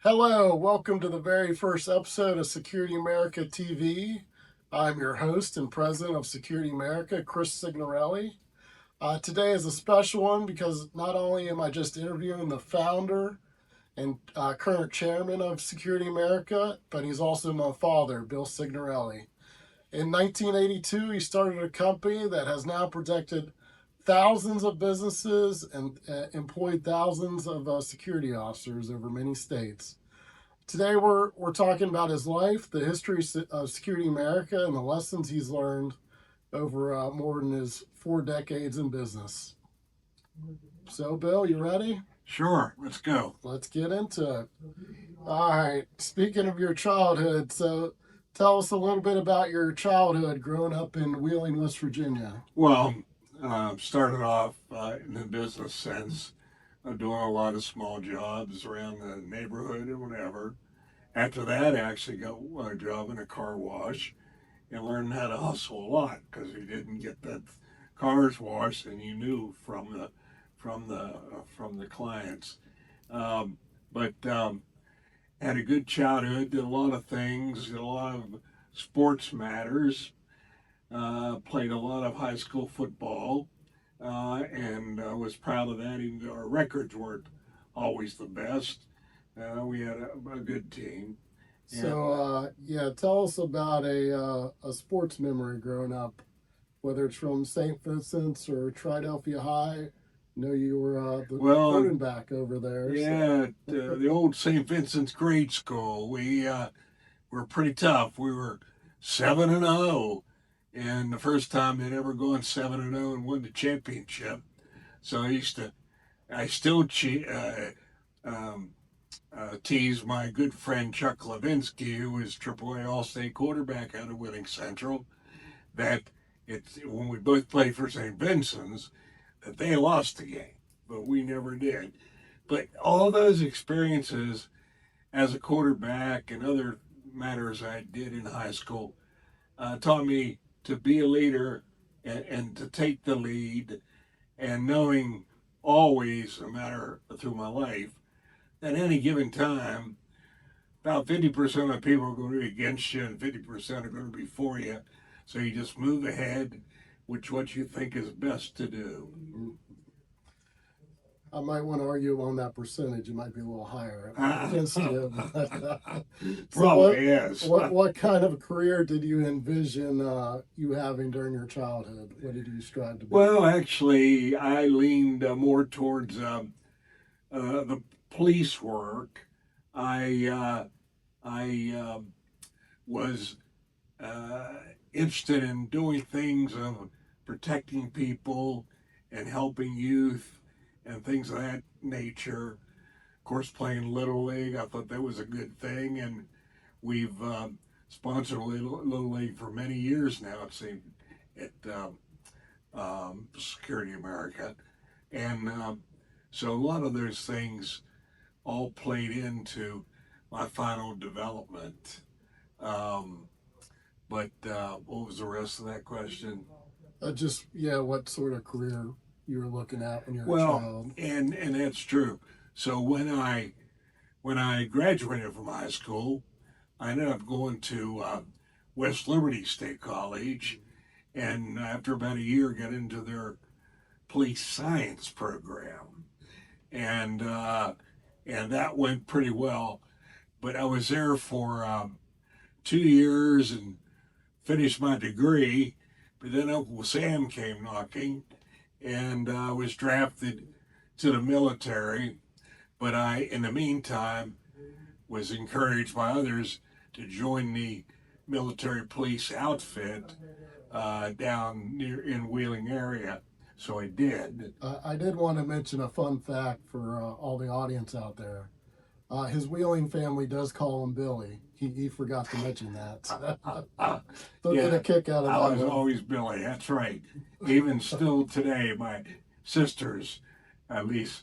Hello, welcome to the very first episode of Security America TV. I'm your host and president of Security America, Chris Signorelli. Today is a special one because not only am I just interviewing the founder and current chairman of Security America, but he's also my father, Bill Signorelli. In 1982, he started a company that has now protected thousands of businesses and employed thousands of security officers over many states. Today we're talking about his life, the history of Security America, and the lessons he's learned over more than his 4 decades in business. So, Bill, you ready? Sure, let's go. Let's get into it. All right. Speaking of your childhood, so tell us a little bit about your childhood growing up in Wheeling, West Virginia. Well, started off in the business sense, doing a lot of small jobs around the neighborhood and whatever. After that, I actually got a job in a car wash and learned how to hustle a lot because you didn't get that cars washed, and you knew from the clients. But had a good childhood, did a lot of things, did a lot of sports matters. Played a lot of high school football, and was proud of that, even though our records weren't always the best. We had a good team. So, yeah, tell us about a sports memory growing up, whether it's from St. Vincent's or Triadelphia High. I know you were the running back over there. Yeah, the old St. Vincent's grade school. We were pretty tough. We were 7-0, and the first time they'd ever gone 7-0 and won the championship. So I still tease my good friend Chuck Levinsky, who was AAA All-State quarterback out of Wheeling Central, that when we both played for St. Vincent's, that they lost the game, but we never did. But all those experiences as a quarterback and other matters I did in high school taught me to be a leader and to take the lead, and knowing always, no matter through my life, at any given time, about 50% of the people are going to be against you and 50% are going to be for you. So you just move ahead, which what you think is best to do. I might want to argue on that percentage. It might be a little higher against you. Probably is. What kind of career did you envision you having during your childhood? What did you strive to be? Well, actually, I leaned more towards the police work. I was interested in doing things of protecting people and helping youth and things of that nature. Of course, playing Little League, I thought that was a good thing, and we've sponsored Little League for many years now. It seemed at Security America, and so a lot of those things all played into my final development. But what was the rest of that question? What sort of career you were looking at when you were a child? And that's true. So when I graduated from high school, I ended up going to West Liberty State College, and after about a year, got into their police science program, and that went pretty well. But I was there for 2 years and finished my degree. But then Uncle Sam came knocking, and I was drafted to the military. But in the meantime, was encouraged by others to join the military police outfit down near in Wheeling area. So I did. I did want to mention a fun fact for all the audience out there. His Wheeling family does call him Billy. He forgot to mention that. They'll get a kick out of that. I was always Billy. That's right. Even still today, my sisters at least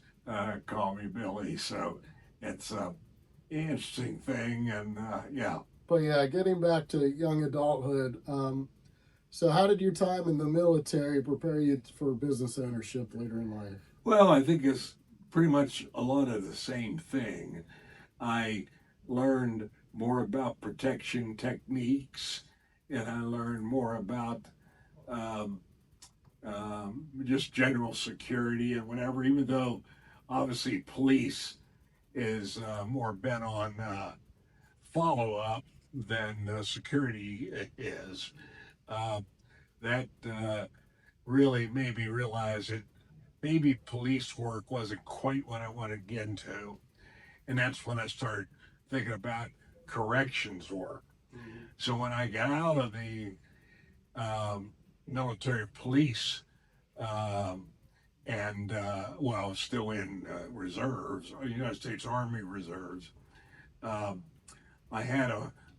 call me Billy. So it's an interesting thing, and yeah. But yeah, getting back to young adulthood. So how did your time in the military prepare you for business ownership later in life? Well, I think it's pretty much a lot of the same thing. I learned more about protection techniques, and I learned more about um, just general security and whatever, even though obviously police is more bent on follow up than security is. Uh, that really made me realize that maybe police work wasn't quite what I wanted to get into. And that's when I started thinking about corrections work. Mhm. So when I got out of the military police, um, and well, still in reserves, United States Army Reserves, um, I had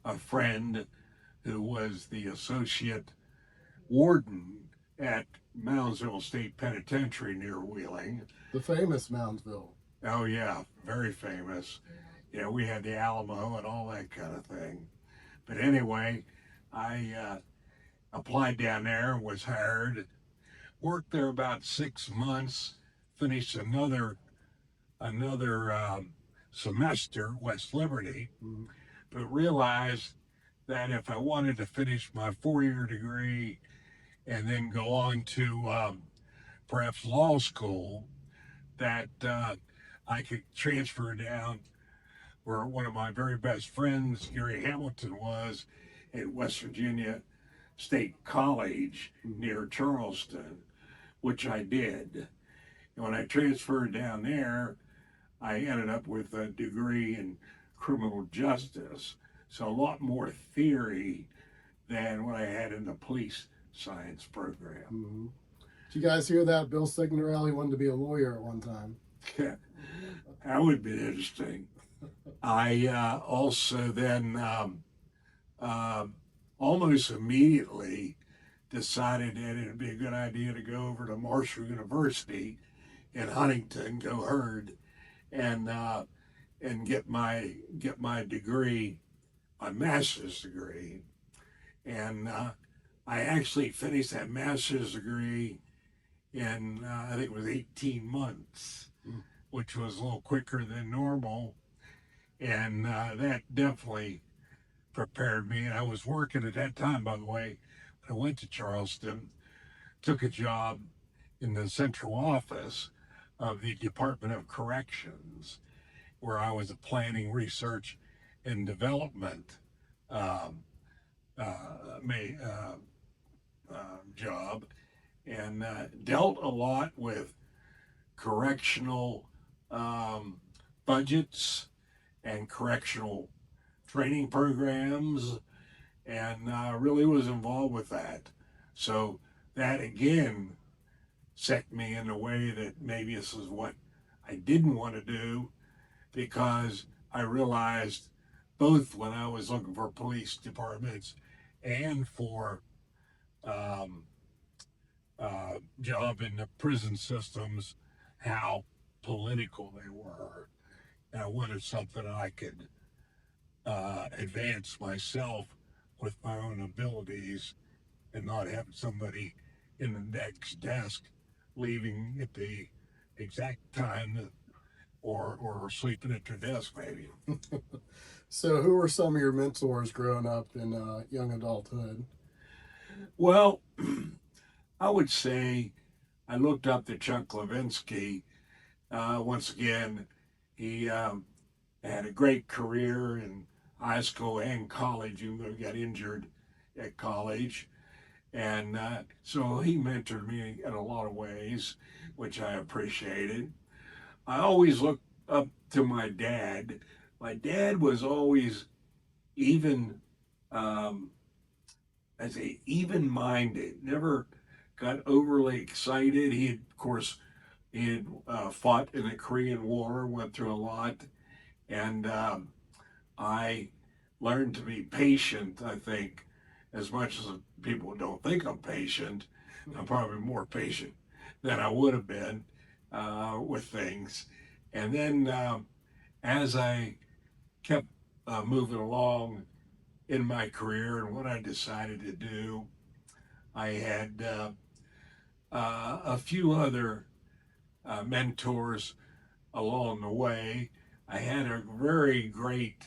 a friend who was the associate warden at Moundsville State Penitentiary near Wheeling. The famous Moundsville. Oh yeah, very famous. Yeah, we had the Alamo and all that kind of thing. But anyway, I applied down there and was hired. Worked there about 6 months. Finished another semester at West Liberty, Mhm. but realized that if I wanted to finish my 4 year degree and then go on to perhaps law school, that I could transfer down where one of my very best friends, Gary Hamilton, was at West Virginia State College near Charleston, which I did. And when I transferred down there, I ended up with a degree in criminal justice. So a lot more theory than what I had in the police science program. Mm-hmm. Did you guys hear that? Bill Signorelli wanted to be a lawyer at one time. That would be interesting. I also then almost immediately decided that it'd be a good idea to go over to Marshall University in Huntington, go herd, and get my degree, my master's degree, and I actually finished that master's degree in I think it was 18 months, which was a little quicker than normal, and that definitely prepared me. And I was working at that time, by the way. When I went to Charleston, took a job in the central office of the Department of Corrections, where I was a planning, research, and development um, may, job, and dealt a lot with correctional um, budgets and correctional training programs, and really was involved with that. So that again set me in a way that maybe this is what I didn't want to do, because I realized both when I was looking for police departments and for um, job in the prison systems how political they were. And I wanted something I could advance myself with my own abilities and not have somebody in the next desk leaving at the exact time that, or sleeping at their desk maybe. So, who were some of your mentors growing up in young adulthood? Well, I would say I looked up to Chuck Levinsky. Once again, he had a great career in high school and college, even though he got injured at college. And so he mentored me in a lot of ways, which I appreciated. I always looked up to my dad. My dad was always even, um, I say, even minded, never got overly excited. He, of course, he had fought in the Korean War, went through a lot, and I learned to be patient, I think, as much as people don't think I'm patient. I'm probably more patient than I would have been with things. And then as I kept moving along in my career and what I decided to do, I had a few other mentors along the way. I had a very great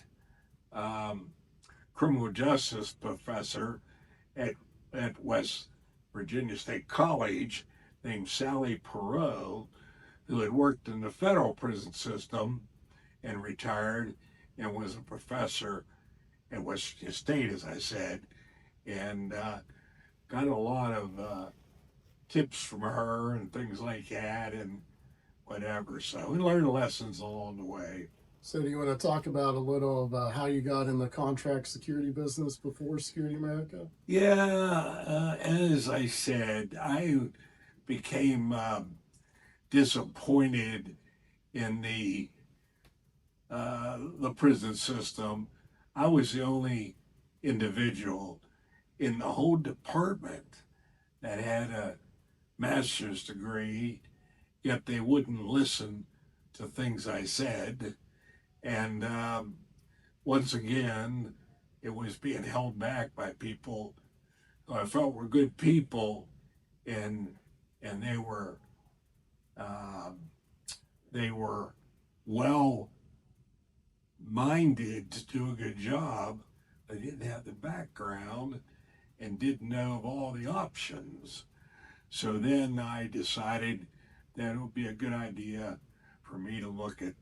um, criminal justice professor at West Virginia State College named Sally Perot, who had worked in the federal prison system and retired and was a professor at West Virginia State, as I said, and got a lot of tips from her and things like that and whatever. So we learned lessons along the way. So, do you want to talk about a little about how you got in the contract security business before Security America? Yeah, as I said, I became disappointed in the prison system. I was the only individual in the whole department that had a master's degree, yet they wouldn't listen to things I said. And once again, it was being held back by people who I felt were good people, and they were um, they were well minded to do a good job. They didn't have the background and didn't know of all the options. So then I decided that it would be a good idea for me to look at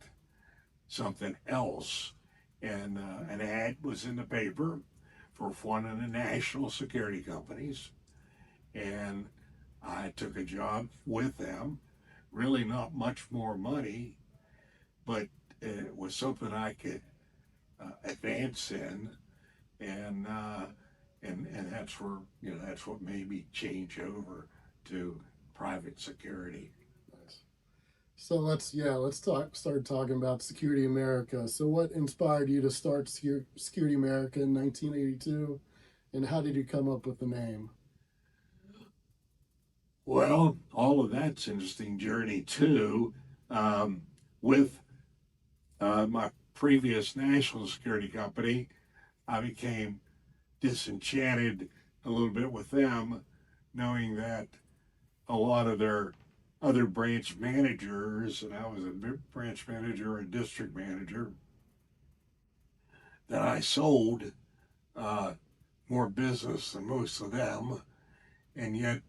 something else. And an ad was in the paper for one of the national security companies. And I took a job with them. Really not much more money, but it was something I could advance in. And that's where, that's what made me change over to private security. Nice. So start talking about Security America. So, what inspired you to start Security America in 1982, and how did you come up with the name? Well, all of that's an interesting journey too. With my previous national security company, I became disenchanted a little bit with them, knowing that a lot of their other branch managers, and I was a branch manager, a district manager, that I sold uh, more business than most of them, and yet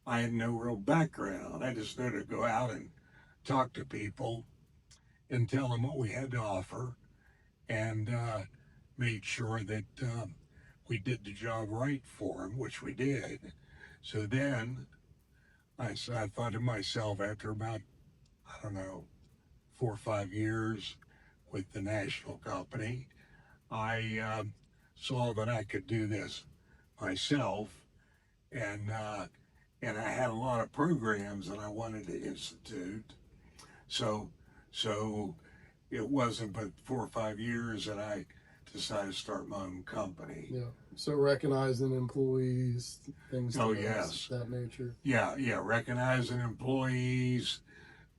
I had no real background. I just knew to go out and talk to people and tell them what we had to offer, and made sure that we did the job right for them, which we did. So then I thought to myself, after about, I don't know, 4 or 5 years with the national company, I saw that I could do this myself, and I had a lot of programs that I wanted to institute. So so it wasn't but 4 or 5 years that I decided to start my own company. Yeah. So, recognizing employees, things Oh of yes, that nature. yeah, recognizing employees,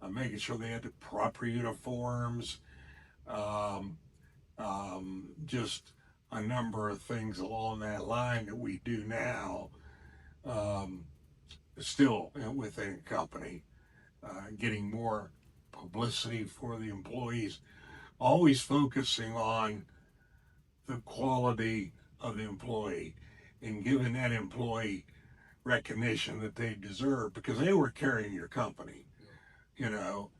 making sure they had the proper uniforms, um, just a number of things along that line that we do now, um, still within a company, getting more publicity for the employees, always focusing on the quality of the employee and giving that employee recognition that they deserve because they were carrying your company. You know,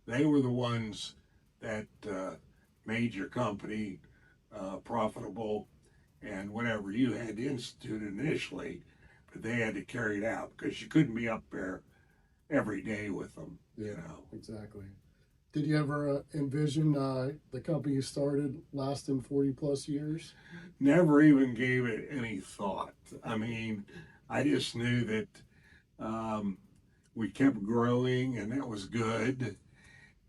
they were the ones that made your company profitable and whatever you had instituted initially, but they had to carry it out because you couldn't be up there every day with them. Yeah, You know, exactly. Did you ever envision the company you started lasting 40 plus years? never even gave it any thought. I mean, I just knew that um, we kept growing and that was good.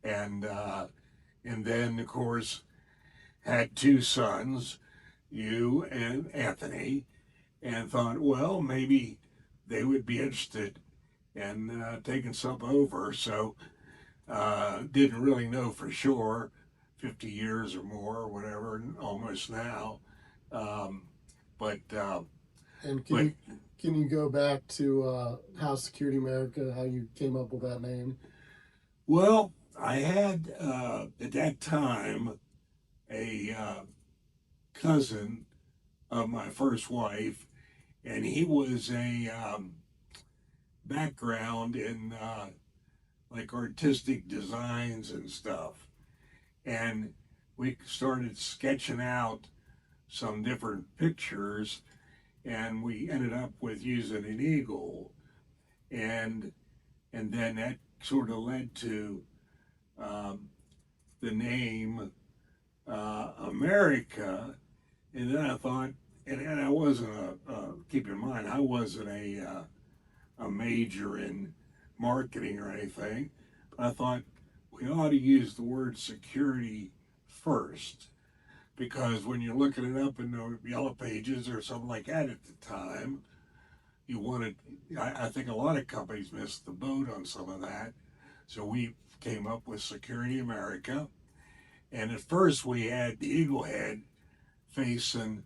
And then of course had two sons, you and Anthony, and thought, well, maybe they would be interested in taking some over. So didn't really know for sure, 50 years or more, or whatever, almost now. Um, but And but can you go back to how Security America, how you came up with that name? well, I had at that time a cousin of my first wife, and he was a background in like artistic designs and stuff. And we started sketching out some different pictures, and we ended up with using an eagle, and then that sort of led to um, the name America. And then I thought, and I wasn't keep in mind, I wasn't a major in marketing or anything, but I thought we ought to use the word security first, because when you're looking it up in the yellow pages or something like that at the time, you wanted, I think a lot of companies missed the boat on some of that. So we came up with Security America. And at first we had the eagle head facing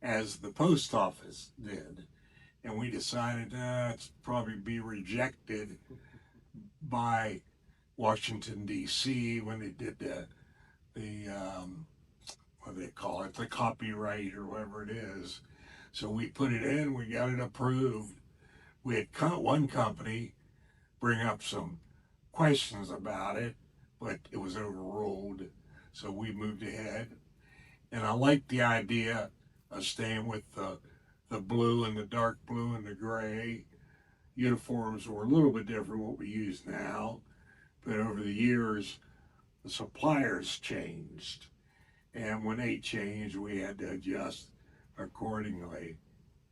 as the post office did. And we decided that's probably be rejected by Washington D.C. when they did the what do they call it, the copyright or whatever it is. So we put it in, we got it approved. We had one company bring up some questions about it, but it was overruled. So we moved ahead. And I liked the idea of staying with the blue and the dark blue and the gray. Uniforms were a little bit different what we use now, but over the years, the suppliers changed. And when they changed, we had to adjust accordingly.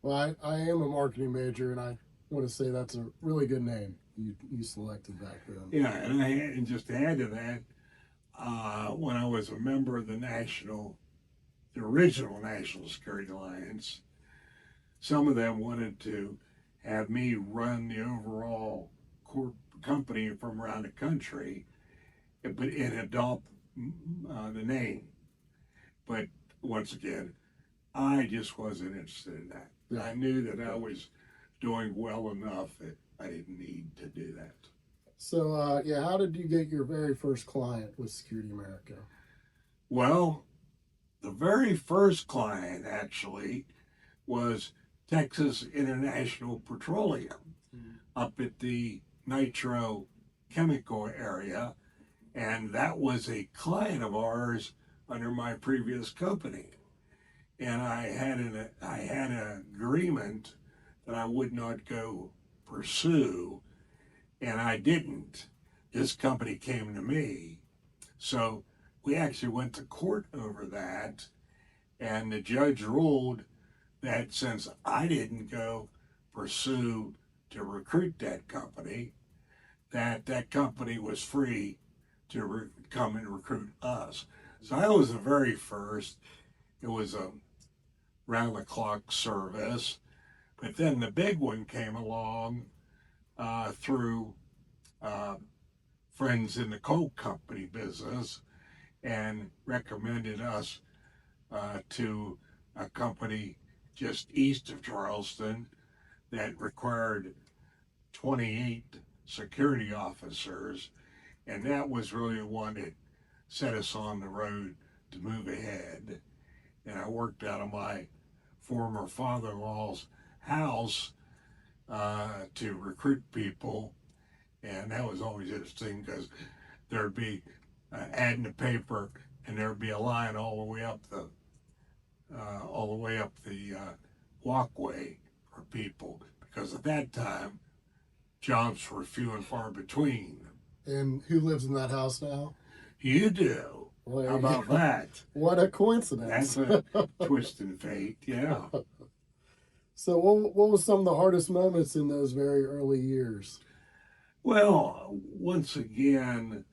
Well, I am a marketing major, and I want to say that's a really good name you selected back then. Yeah, and just to add to that, when I was a member of the original National Security Alliance, some of them wanted to have me run the overall company from around the country, but adopt the name. But once again, I just wasn't interested in that. Yeah. I knew that I was doing well enough that I didn't need to do that. So, yeah, how did you get your very first client with Security America? Well, the very first client actually was Texas International Petroleum up at the Nitro Chemical area, and that was a client of ours under my previous company. And I had an agreement that I would not go pursue, and I didn't. This company came to me, so we actually went to court over that, and the judge ruled that since I didn't go pursue to recruit that company, that company was free to come and recruit us. So I was the very first. It was a round the clock service, but then the big one came along through uh, friends in the coal company business and recommended us to a company just east of Charleston that required 28 security officers, and that was really the one that set us on the road to move ahead. And I worked out of my former father-in-law's house to recruit people, and that was always interesting because there'd be ad in the paper, and there'd be a line all the way up the walkway for people, because at that time jobs were few and far between. And who lives in that house now? You do. Well, How about that? What a coincidence. That's a twist in fate, yeah. So what was some of the hardest moments in those very early years? Well, once again,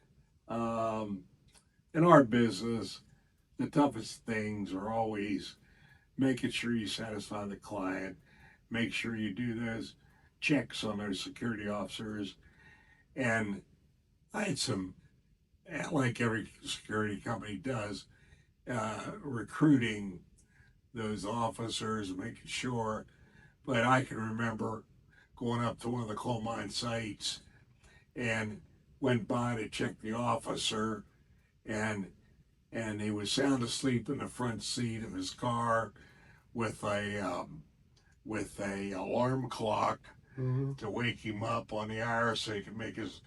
in our business, the toughest things are always making sure you satisfy the client, make sure you do those checks on those security officers. And I had some, like every security company does, recruiting those officers, making sure. But I can remember going up to one of the coal mine sites, and went by to check the officer, and he was sound asleep in the front seat of his car with a alarm clock Mm-hmm. to wake him up on the hour so he could make his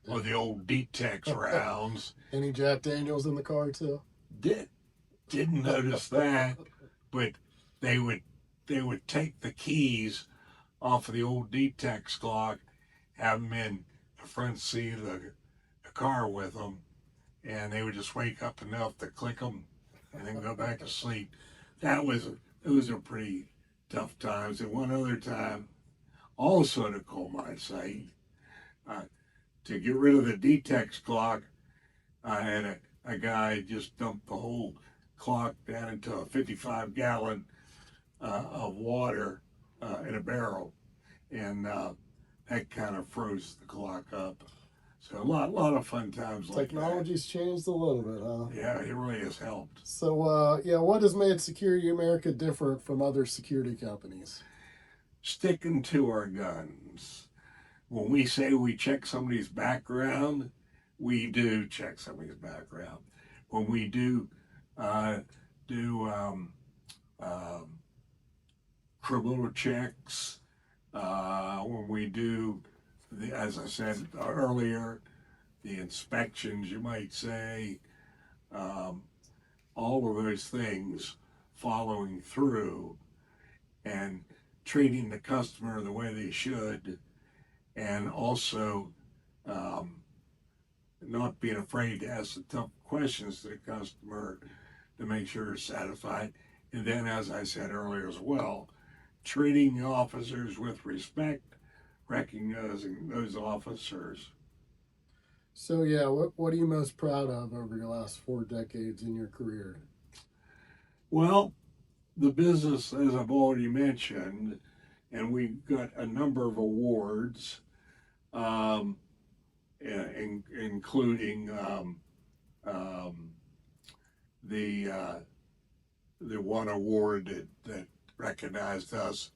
the old Detex rounds. Any Jack Daniels in the car too? Did didn't notice that, but they would take the keys off of the old Detex clock, have them in the front seat of the car with them, and they would just wake up enough to click them and then go back to sleep. Those are pretty tough times. And one other time, also at a coal mine site, uh, to get rid of the Detex clock, I had a guy just dump the whole clock down into a 55-gallon of water in a barrel, and that kind of froze the clock up. So a lot of fun times like that. Technology's changed a little bit, huh? Yeah, it really has helped. So, yeah, what has made Security America different from other security companies? Sticking to our guns. When we say we check somebody's background, we do check somebody's background. When we do do criminal checks, when we do, as I said earlier, the inspections, you might say, um, all of those things, following through and treating the customer the way they should, and also not being afraid to ask the tough questions to the customer to make sure they're satisfied. And then, as I said earlier as well, treating the officers with respect, recognizing those officers. So, yeah, what are you most proud of over your last 4 decades in your career? Well, the business, as I've already mentioned, and we got a number of awards, um, including um, the one award that recognized us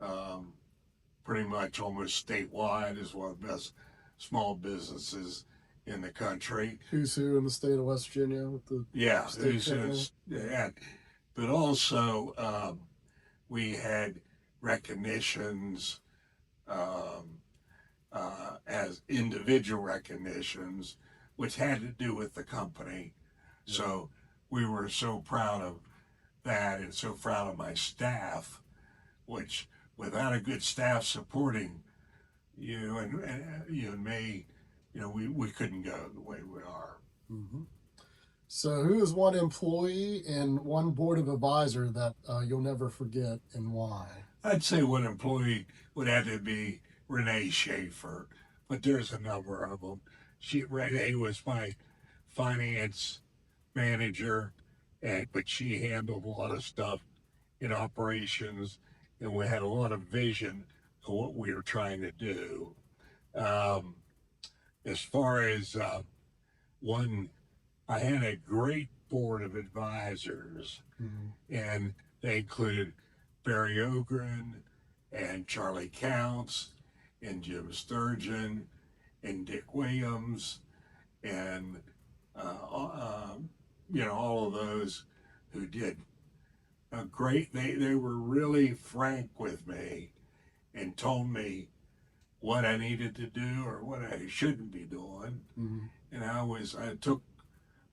um, pretty much almost statewide as one of the best small businesses in the country. Who's who in the state of West Virginia with the Yeah, state fair? yeah. But also we had recognitions um, as individual recognitions, which had to do with the company. Yeah. So we were so proud of that and so proud of my staff, which without a good staff supporting you and you and me, we couldn't go the way we are. Mm-hmm. So, who is one employee and one board of advisor that you'll never forget, and why? I'd say one employee would have to be Renee Schaefer, but there's a number of them. Renee was my finance manager, but she handled a lot of stuff in operations, and we had a lot of vision of what we were trying to do. Um, as far as one, I had a great board of advisors, Mm-hmm. and they included Barry Ogren and Charlie Counts and Jim Sturgeon and Dick Williams and all of those who did a great. They were really frank with me and told me what I needed to do or what I shouldn't be doing, Mm-hmm. and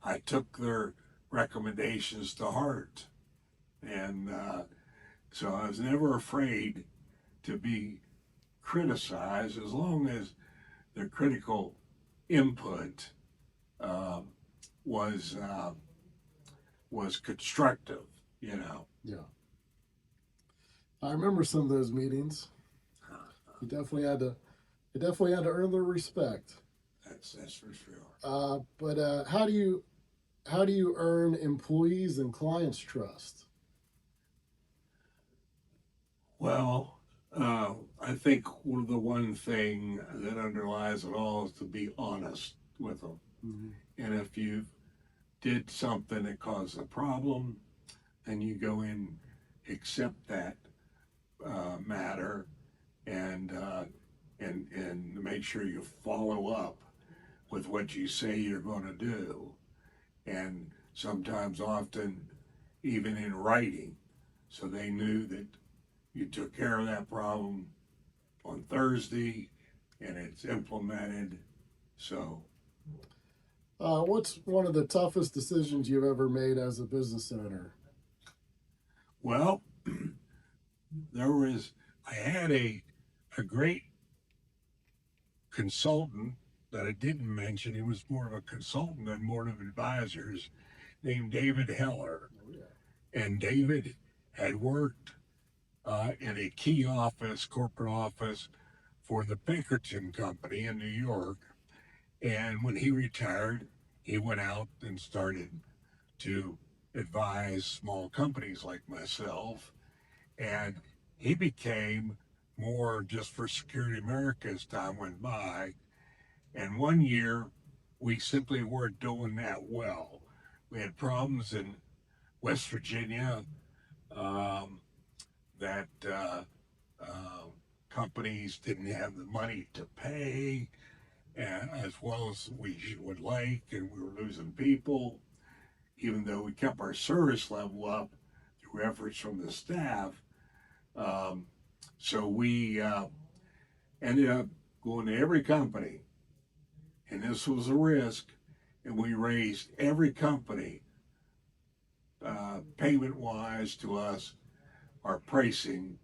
I took their recommendations to heart, and so I was never afraid to be criticized as long as the critical input um, was constructive. Yeah, I remember some of those meetings. You definitely had to. You definitely had to earn their respect. That's for sure. But how do you earn employees and clients' trust? Well, I think the one thing that underlies it all is to be honest with them. Mm-hmm. And if you did something that caused a problem, then you go in, accept that matter, and make sure you follow up with what you say you're going to do, and sometimes, often, even in writing, so they knew that you took care of that problem on Thursday and it's implemented. So, What's one of the toughest decisions you've ever made as a business owner? well, I had a great consultant that I didn't mention. He was more of a consultant than board of advisors, named David Heller. Oh, yeah. And David had worked in a key office, corporate office, for the Pinkerton Company in New York. And when he retired, he went out and started to advise small companies like myself. And he became more just for Security America as time went by. And one year, we simply weren't doing that well. We had problems in West Virginia um, that companies didn't have the money to pay as well as we would like, and we were losing people, even though we kept our service level up through efforts from the staff. Um, so we ended up going to every company, and this was a risk, and we raised every company payment wise to us, our pricing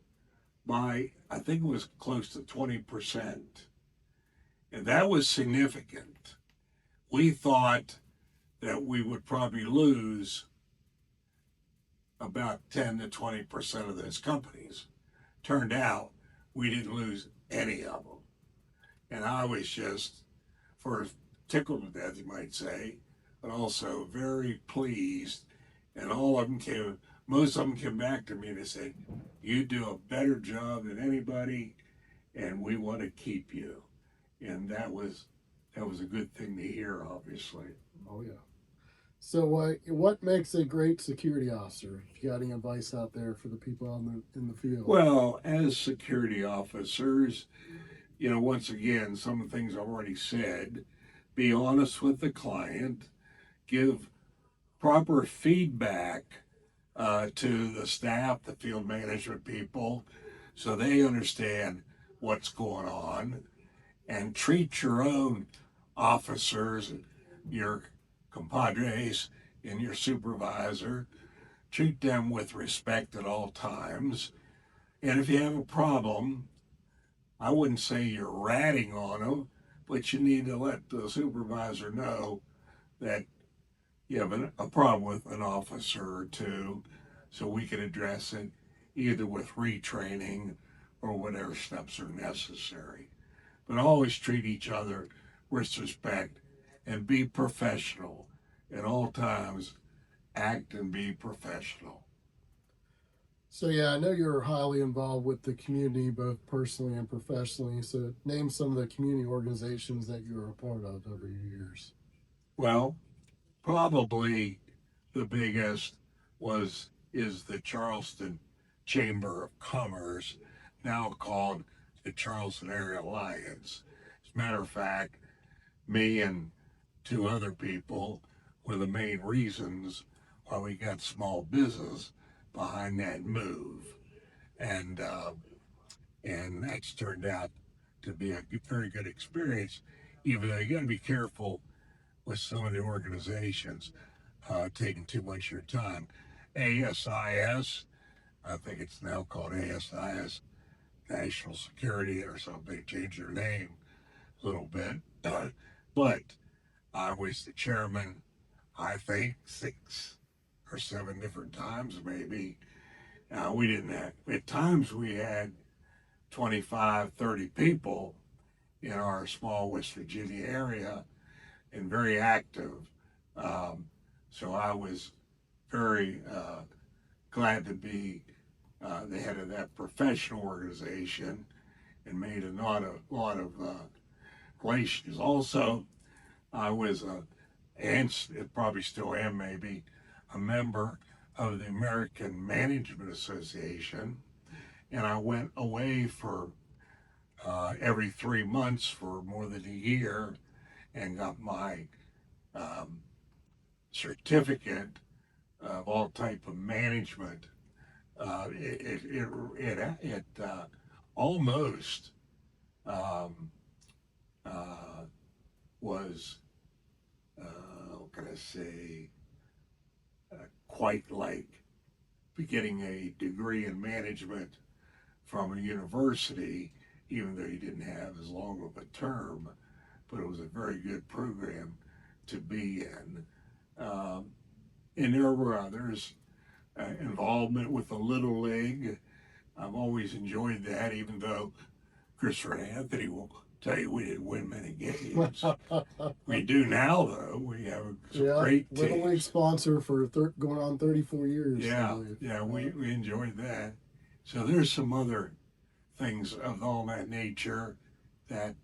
by, I think it was close to 20%. And that was significant. We thought that we would probably lose about 10 to 20% of those companies. Turned out we didn't lose any of them. And I was just, for tickled to death, you might say, but also very pleased. And most of them came back to me and they said, "You do a better job than anybody, and we want to keep you." And that was a good thing to hear, obviously. Oh, yeah. So, what makes a great security officer? If you got any advice out there for the people in the field? Well, as security officers, once again, some of the things I've already said: be honest with the client, give proper feedback to the staff, the field management people, so they understand what's going on, and treat your own officers, your compadres, and your supervisor. Treat them with respect at all times. And if you have a problem, I wouldn't say you're ratting on them, but you need to let the supervisor know that you have a problem with an officer or two, so we can address it either with retraining or whatever steps are necessary. But always treat each other with respect and be professional at all times. Act and be professional. So, yeah, I know you're highly involved with the community, both personally and professionally. So, name some of the community organizations that you were a part of over your years. Well, probably the biggest is the Charleston Chamber of Commerce, now called the Charleston Area Alliance. As a matter of fact, me and two other people were the main reasons why we got small business behind that move, and that's turned out to be a very good experience. Even though you got to be careful with some of the organizations taking too much of your time. ASIS, I think it's now called ASIS, National Security or something. They changed their name a little bit, but I was the chairman, I think, 6 or 7 different times, maybe. We didn't have, at times we had 25, 30 people in our small West Virginia area and very active. Um, so I was very glad to be the head of that professional organization and made a lot of relations. Also, I was and probably still am maybe a member of the American Management Association, and I went away for every 3 months for more than a year and got my um, certificate of all type of management. It almost um, uh, was, what can I say, quite like getting a degree in management from a university, even though you didn't have as long of a term, but it was a very good program to be in. Um, and there were others. Involvement with the Little League. I've always enjoyed that, even though Christopher and Anthony will tell you we didn't win many games. We do now, though. We have some Yeah, great Little League teams. sponsor for going on 34 years, I Yeah, believe. yeah, we enjoyed that. So there's some other things of all that nature that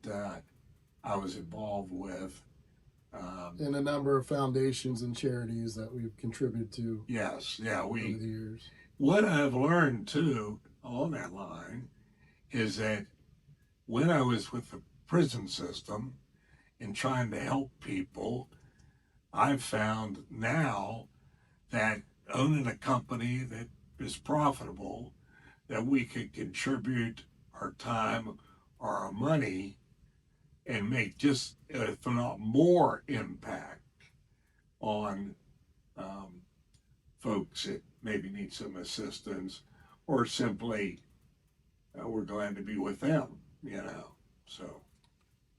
I was involved with. And a number of foundations and charities that we've contributed to Yes, yeah, over the years. What I've learned too along that line is that when I was with the prison system and trying to help people, I've found now that owning a company that is profitable, that we could contribute our time or our money and make just, if not more, impact on um, folks that maybe need some assistance or simply we're glad to be with them, you know. So,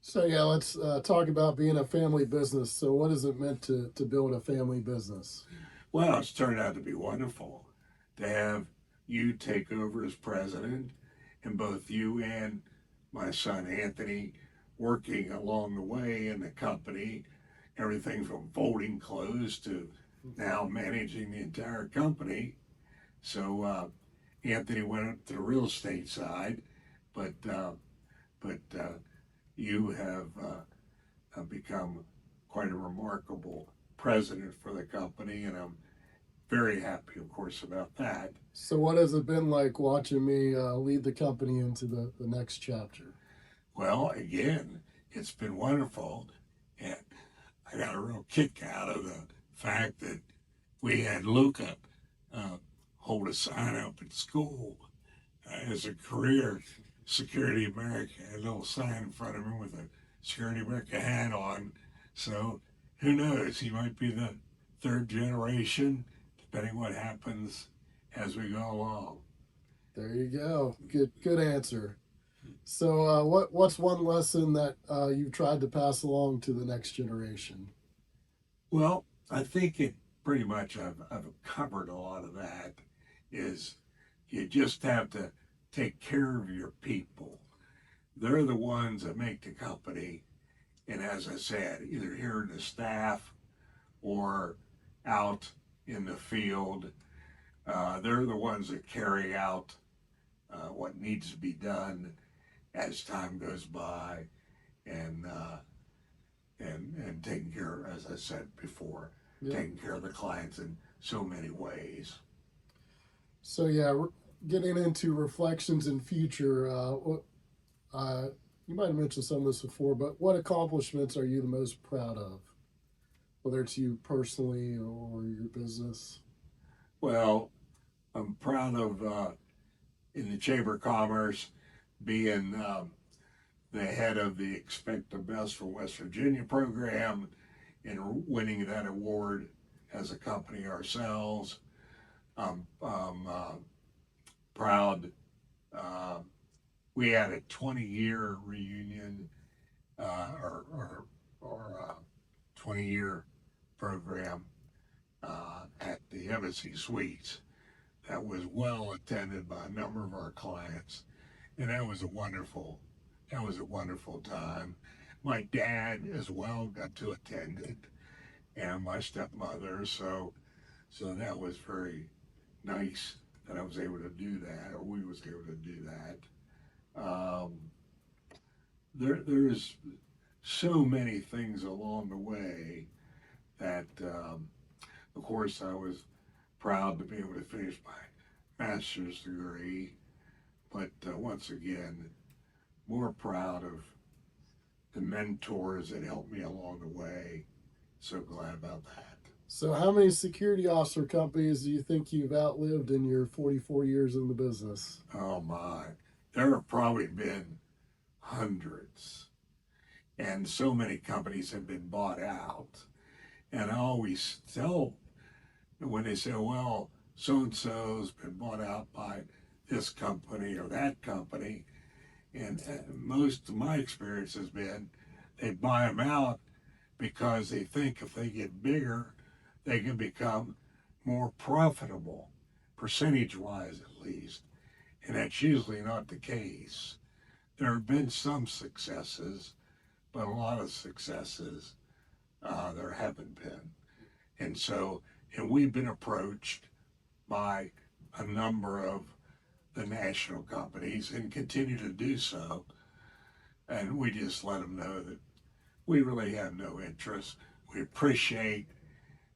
So yeah, let's talk about being a family business. So what is it meant to build a family business? well, it's turned out to be wonderful to have you take over as president and both you and my son Anthony working along the way in the company, everything from folding clothes to now managing the entire company. So Anthony went up to the real estate side, but you have become quite a remarkable president for the company, and I'm very happy, of course, about that. So what has it been like watching me lead the company into the next chapter? Well, again, it's been wonderful, and I got a real kick out of the fact that we had Luca uh, hold a sign up at school as a career Security America, a little sign in front of him with a Security America hat on. So who knows? He might be the third generation, depending what happens as we go along. There you go. Good answer. So what's one lesson that you've tried to pass along to the next generation? Well, I think it pretty much I've covered a lot of that. Is you just have to take care of your people. They're the ones that make the company. And as I said, either here in the staff or out in the field, they're the ones that carry out what needs to be done as time goes by, and and taking care, as I said before, Yeah. taking care of the clients in so many ways. So yeah, getting into reflections and future. You might have mentioned some of this before, but what accomplishments are you the most proud of, whether it's you personally or your business? Well, I'm proud of in the Chamber of Commerce being the head of the Expect the Best for West Virginia program and winning that award as a company ourselves. I'm proud. Uh, we had a 20-year reunion or 20-year program at the Embassy Suites that was well attended by a number of our clients, and that was a wonderful time. My dad as well got to attend it, and my stepmother. So that was very nice that I was able to do that, or we was able to do that. There's so many things along the way that, of course, I was proud to be able to finish my master's degree, but once again, more proud of the mentors that helped me along the way. So glad about that. So, how many security officer companies do you think you've outlived in your 44 years in the business? Oh my, there have probably been hundreds, and so many companies have been bought out. And I always tell when they say, well, so and so's been bought out by this company or that company, and most of my experience has been they buy them out because they think if they get bigger, they can become more profitable, percentage wise at least. And that's usually not the case. There have been some successes, but a lot of successes there haven't been. And so, and we've been approached by a number of the national companies and continue to do so. And we just let them know that we really have no interest. We appreciate,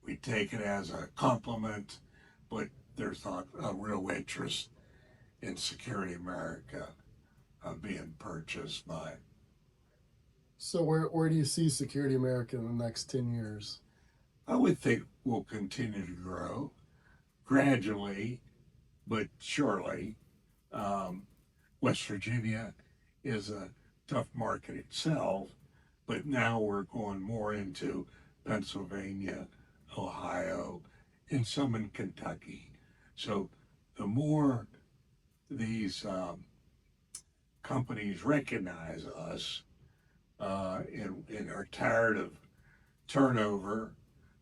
we take it as a compliment, but there's not a real interest in Security America being purchased by. So, where do you see Security America in the next 10 years? I would think we'll continue to grow gradually, but surely. West Virginia is a tough market itself, but now we're going more into Pennsylvania, Ohio, and some in Kentucky. So the more these companies recognize us and are tired of turnover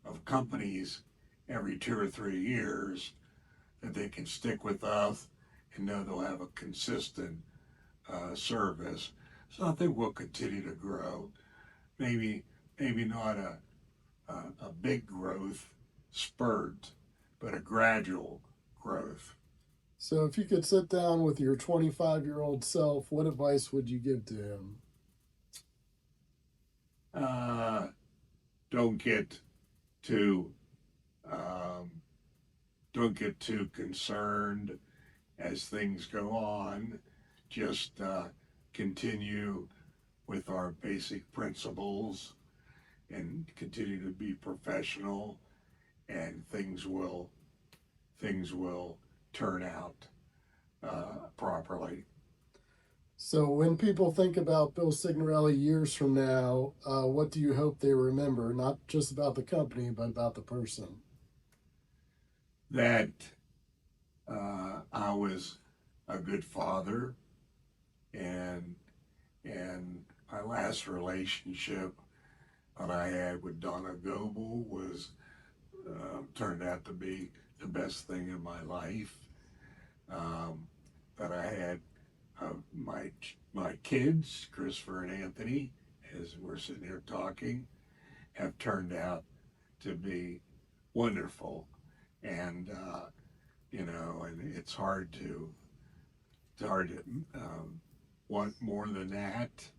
of companies every 2 or 3 years, that they can stick with us and know they'll have a consistent service. So I think we'll continue to grow. Maybe not a big growth spurt, but a gradual growth. So, if you could sit down with your 25-year-old self, what advice would you give to him? Don't get too don't get too concerned as things go on. Just continue with our basic principles and continue to be professional, and things will turn out properly. So, when people think about Bill Signorelli years from now, what do you hope they remember? Not just about the company, but about the person. That I was a good father, and my last relationship that I had with Donna Goebel was turned out to be the best thing in my life. That I had my kids, Christopher and Anthony, as we're sitting here talking, have turned out to be wonderful, and and it's hard to want more than that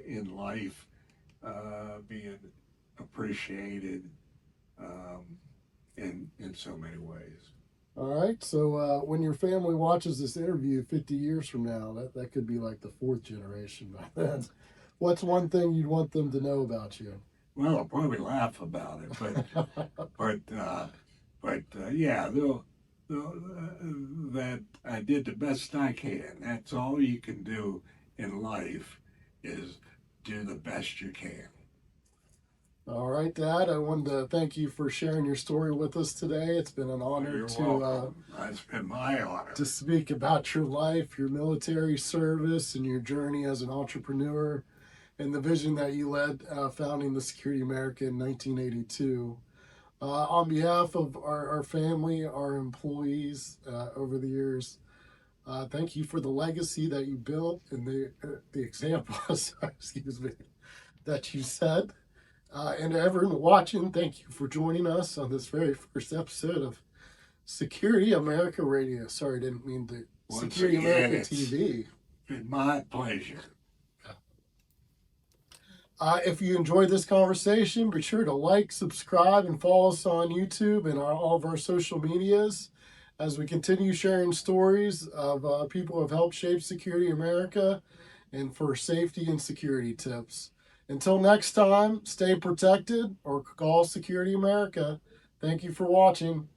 in life, being appreciated in so many ways. All right. So, when your family watches this interview 50 years from now, that could be like the fourth generation by then. What's one thing you'd want them to know about you? Well, I'll probably laugh about it, but yeah, that I did the best I can. That's all you can do in life, is do the best you can. All right, Dad. I wanted to thank you for sharing your story with us today. It's been an honor You're to welcome. It's been my honor. to speak about your life, your military service, and your journey as an entrepreneur, and the vision that you led founding the Security America in 1982. On behalf of our family, our employees over the years, thank you for the legacy that you built and the examples, excuse me, that you set. And to everyone watching, thank you for joining us on this very first episode of Security America Radio. Sorry, I didn't mean to. Once Security again, America it's TV. been my pleasure. If you enjoyed this conversation, be sure to like, subscribe, and follow us on YouTube and all of our social medias as we continue sharing stories of people who have helped shape Security America and for safety and security tips. Until next time, stay protected or call Security America. Thank you for watching.